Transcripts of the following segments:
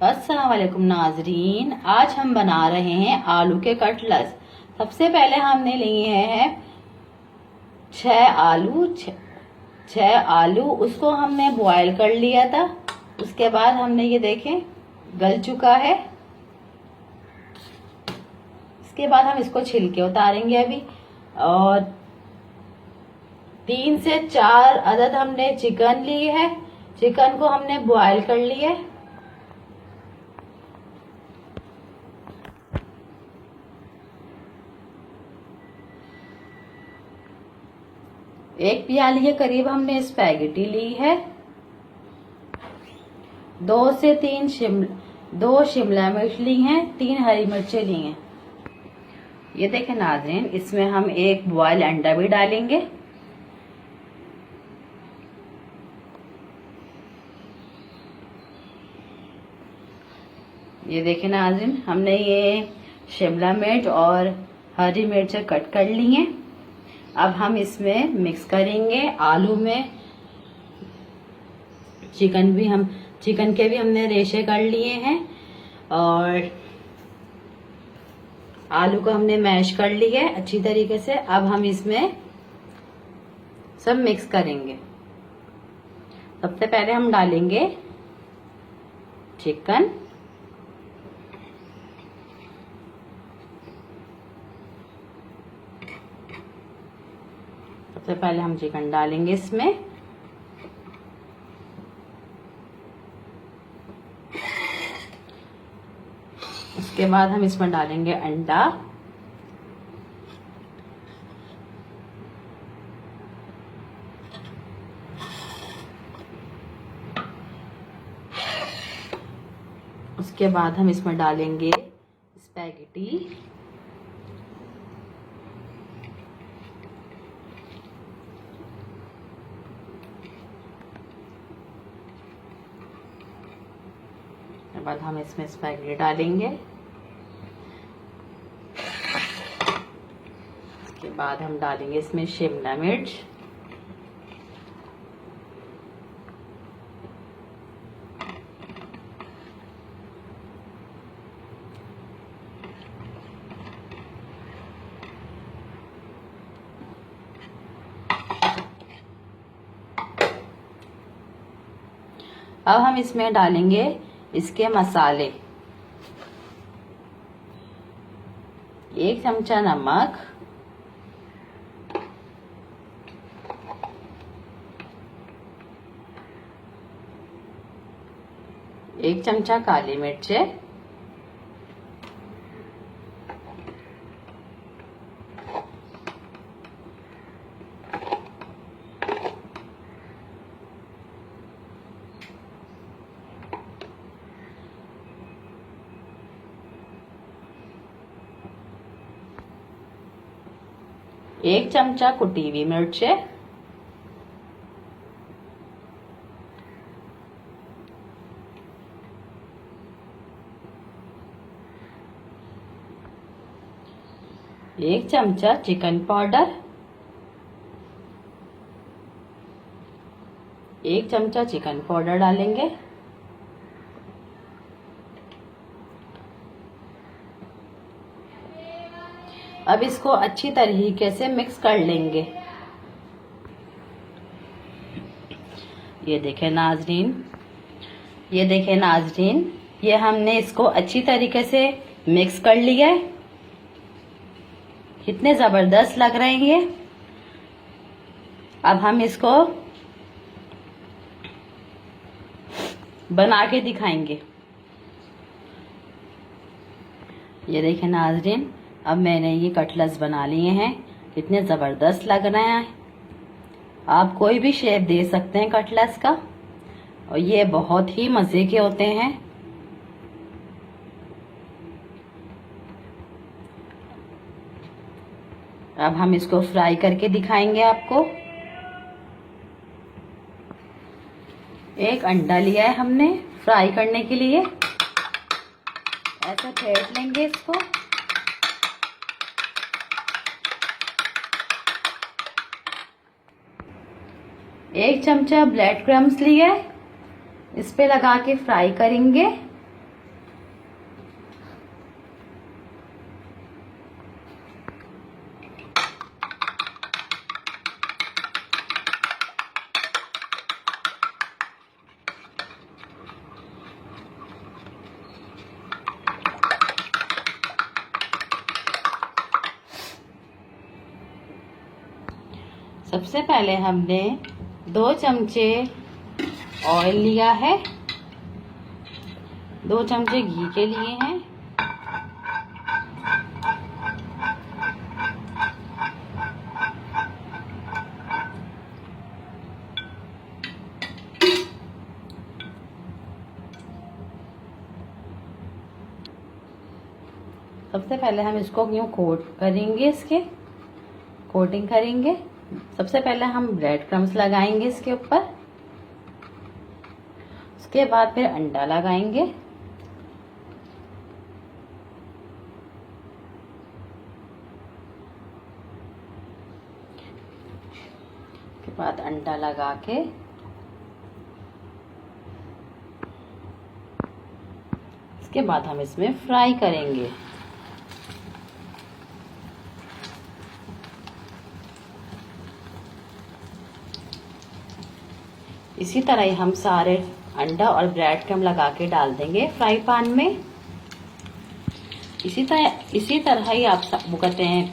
अस्सलाम वालेकुम नाजरीन, आज हम बना रहे हैं आलू के कटलेट्स। सबसे पहले हमने लिए हैं 6 आलू। उसको हमने बॉईल कर लिया था। उसके बाद हमने ये देखें गल चुका है। इसके बाद हम इसको छिलके उतारेंगे अभी। और 3 से 4 अदद हमने चिकन ली है। चिकन को हमने बॉईल कर लिया है। एक प्याली के करीब हमने स्पैगेटी ली है। 2 शिमला मिर्च ली हैं। 3 हरी मिर्चें ली हैं। ये देखें नाज़रीन, इसमें हम एक बॉयल अंडा भी डालेंगे। ये देखें नाज़रीन, हमने ये शिमला मिर्च और हरी मिर्च कट कर ली हैं। अब हम इसमें मिक्स करेंगे। आलू में चिकन के भी हमने रेशे कर लिए हैं और आलू को हमने मैश कर लिया है अच्छी तरीके से। अब हम इसमें सब मिक्स करेंगे। सबसे पहले हम डालेंगे चिकन। सबसे पहले हम चिकन डालेंगे इसमें। उसके बाद हम इसमें डालेंगे अंडा। उसके बाद हम इसमें डालेंगे स्पैगेटी। उसके बाद हम इसमें स्पैगेटी डालेंगे। उसके बाद हम डालेंगे इसमें शिमला मिर्च। अब हम इसमें डालेंगे इसके मसाले। 1 चमचा नमक, 1 चमचा काली मिर्च, 1 चमचा कुटी हुई मिर्च, 1 चमचा चिकन पाउडर, 1 चमचा चिकन पाउडर डालेंगे। अब इसको अच्छी तरीके से मिक्स कर लेंगे। ये देखें नाजरीन, ये हमने इसको अच्छी तरीके से मिक्स कर लिया है। कितने जबरदस्त लग रहे हैं ये। अब हम इसको बना के दिखाएंगे। ये देखें नाजरीन, अब मैंने ये कटलेट्स बना लिए हैं। कितने ज़बरदस्त लग रहे हैं। आप कोई भी शेप दे सकते हैं कटलेट्स का और ये बहुत ही मज़े के होते हैं। अब हम इसको फ्राई करके दिखाएंगे आपको। एक अंडा लिया है हमने फ्राई करने के लिए। ऐसे फेंट लेंगे इसको। एक चमचा ब्रेड क्रम्स लिया है, इस पे लगा के फ्राई करेंगे। सबसे पहले हमने 2 चमचे ऑयल लिया है, 2 चमचे घी के लिए हैं। सबसे पहले हम इसको यूं कोट करेंगे, इसके कोटिंग करेंगे। सबसे पहले हम ब्रेड क्रम्स लगाएंगे इसके ऊपर, उसके बाद फिर अंडा लगाएंगे, उसके बाद अंडा लगा के इसके बाद हम इसमें फ्राई करेंगे। इसी तरह ही हम सारे अंडा और ब्रेड क्रम्ब लगा के डाल देंगे फ्राई पैन में। इसी तरह ही आप वो कहते हैं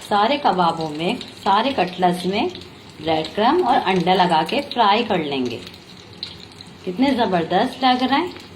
सारे कबाबों में, सारे कटलेट्स में ब्रेड क्रम्ब और अंडा लगा के फ्राई कर लेंगे। कितने जबरदस्त लग रहे हैं।